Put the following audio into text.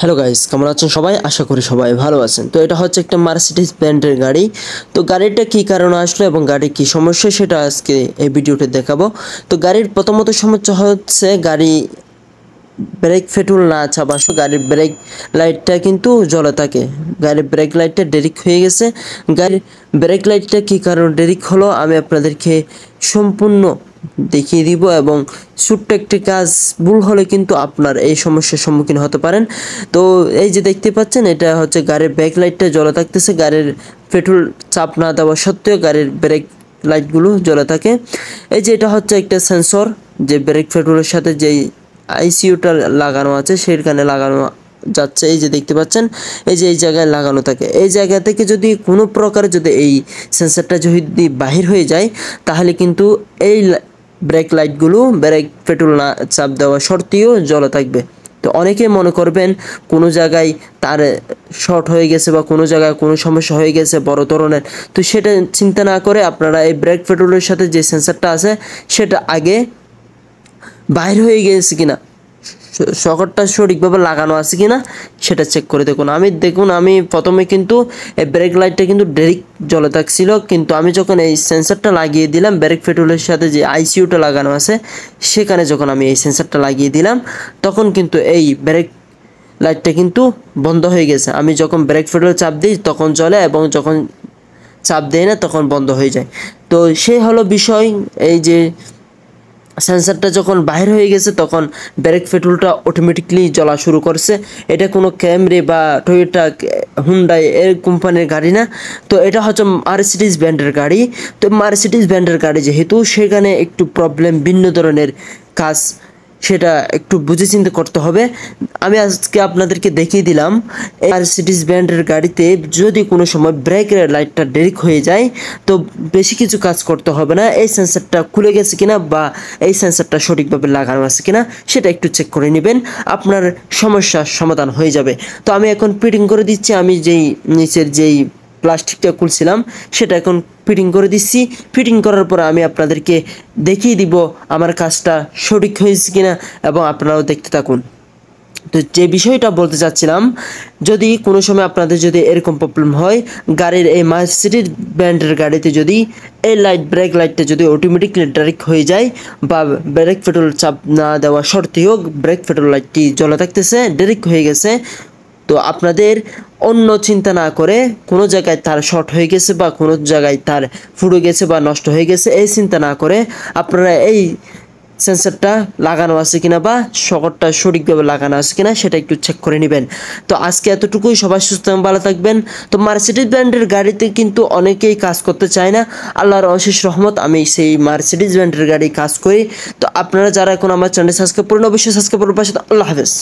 Hello guys, কেমন আছেন সবাই? আশা করি সবাই ভালো আছেন। তো এটা হচ্ছে একটা মার্সিডিজ ব্র্যান্ডের গাড়ি। তো গাড়িটা কি কারণে আসলো এবং গাড়ির কি সমস্যা সেটা আজকে এই ভিডিওতে দেখাবো। তো গাড়ির প্রথমত সমস্যা হচ্ছে গাড়ি ব্রেক ফেটুল না চাপা গাড়ির ব্রেক লাইটটা কিন্তু জ্বলে থাকে। গাড়ির ব্রেক লাইটটা ডেরিক হয়ে গেছে। গাড়ির ব্রেক লাইটটা কি কারণে ডেরিক হলো আমি আপনাদেরকে সম্পূর্ণ দেখিয়ে দিব এবং ছোট্ট একটি কাজ ভুল হলে কিন্তু আপনার এই সমস্যার সম্মুখীন হতে পারেন। তো এই যে দেখতে পাচ্ছেন, এটা হচ্ছে গাড়ির ব্রেক লাইটটা জ্বলে থাকতেছে। গাড়ির পেট্রোল চাপ না দেওয়া সত্ত্বেও গাড়ির ব্রেক লাইটগুলো জ্বলে থাকে। এই যে এটা হচ্ছে একটা সেন্সর, যে ব্রেক পেট্রোলের সাথে যেই আইসিইউটা লাগানো আছে সেখানে লাগানো যাচ্ছে। এই যে দেখতে পাচ্ছেন, এই যে এই জায়গায় লাগানো থাকে। এই জায়গা থেকে যদি কোনো প্রকারে যদি এই সেন্সরটা যদি বাহির হয়ে যায়, তাহলে কিন্তু এই ব্রেক লাইটগুলো ব্রেক পেট্রোল না চাপ দেওয়া সত্ত্বেও জ্বলে থাকবে। তো অনেকে মনে করবেন কোনো জায়গায় তার শর্ট হয়ে গেছে বা কোনো জায়গায় কোনো সমস্যা হয়ে গেছে বড় ধরনের। তো সেটা চিন্তা না করে আপনারা এই ব্রেক পেট্রোলের সাথে যে সেন্সরটা আছে সেটা আগে বাইর হয়ে গেছে কিনা, সকেটটা সঠিকভাবে লাগানো আছে কিনা সেটা চেক করে দেখুন। আমি প্রথমে কিন্তু এই ব্রেক লাইটটা কিন্তু ডেরিক জ্বলে থাকছিল, কিন্তু আমি যখন এই সেন্সরটা লাগিয়ে দিলাম ব্রেক পেট্রোলের সাথে যে আইসিইউটা লাগানো আছে সেখানে যখন আমি এই সেন্সরটা লাগিয়ে দিলাম, তখন কিন্তু এই ব্রেক লাইটটা কিন্তু বন্ধ হয়ে গেছে। আমি যখন ব্রেক পেট্রোল চাপ দিই তখন জ্বলে এবং যখন চাপ দেয় না তখন বন্ধ হয়ে যায়। তো সেই হলো বিষয়। এই যে সেন্সরটা যখন বাইরে হয়ে গেছে তখন ব্রেক পেট্রোলটা অটোমেটিকলি জ্বলা শুরু করছে। এটা কোনো ক্যামরি বা টয়োটা, হুন্ডাই এর কোম্পানির গাড়ি না। তো এটা হচ্ছে মার্সিডিজ ব্র্যান্ডের গাড়ি। তো মার্সিডিজ ব্র্যান্ডের গাড়ি যেহেতু, সেখানে একটু প্রবলেম, ভিন্ন ধরনের কাজ, সেটা একটু বুঝে চিন্তে করতে হবে। আমি আজকে আপনাদেরকে দেখিয়ে দিলাম এই মার্সিডিজ ব্র্যান্ডের গাড়িতে যদি কোনো সময় ব্রেকের লাইটটা ডেরিক হয়ে যায়, তো বেশি কিছু কাজ করতে হবে না। এই সেন্সরটা খুলে গেছে কিনা বা এই সেন্সরটা সঠিকভাবে লাগানো আছে কিনা সেটা একটু চেক করে নেবেন, আপনার সমস্যার সমাধান হয়ে যাবে। তো আমি এখন ফিটিং করে দিচ্ছি। আমি যেই নিচের যেই প্লাস্টিকটা খুলছিলাম সেটা এখন ফিটিং করে দিচ্ছি। ফিটিং করার পর আমি আপনাদেরকে দেখিয়ে দিব আমার কাজটা সঠিক হয়েছে কিনা এবং আপনারাও দেখতে থাকুন। তো যে বিষয়টা বলতে চাচ্ছিলাম, যদি কোনো সময় আপনাদের যদি এরকম প্রবলেম হয়, গাড়ির এই মার্সিডিজ ব্র্যান্ডের গাড়িতে যদি এই ব্রেক লাইটটা যদি অটোমেটিকলি ডাইরেক্ট হয়ে যায় বা ব্রেক পেট্রোল চাপ না দেওয়া সত্ত্বেও ব্রেক পেট্রোল লাইটটি জ্বলে থাকতেছে, ডাইরেক্ট হয়ে গেছে, তো আপনাদের অন্য চিন্তা না করে কোনো জায়গায় তার শর্ট হয়ে গেছে বা কোনো জায়গায় তার ফুটো গেছে বা নষ্ট হয়ে গেছে এই চিন্তা না করে আপনারা এই সেন্সরটা লাগানো আছে কিনা বা সকেটটা সঠিকভাবে লাগানো আছে কিনা সেটা একটু চেক করে নেবেন। তো আজকে এতটুকুই। সবাই সুস্থ এবং ভালো থাকবেন। তো মার্সিডিজ ব্র্যান্ডের গাড়িতে কিন্তু অনেকেই কাজ করতে চায় না। আল্লাহর অশেষ রহমত, আমি সেই মার্সিডিজ ব্র্যান্ডের গাড়ি কাজ করি। তো আপনারা যারা এখন আমার চ্যানেল সাবস্ক্রাইব করেন অবশ্যই সাবস্ক্রাইব করুন। পাশে আল্লাহ হাফেজ।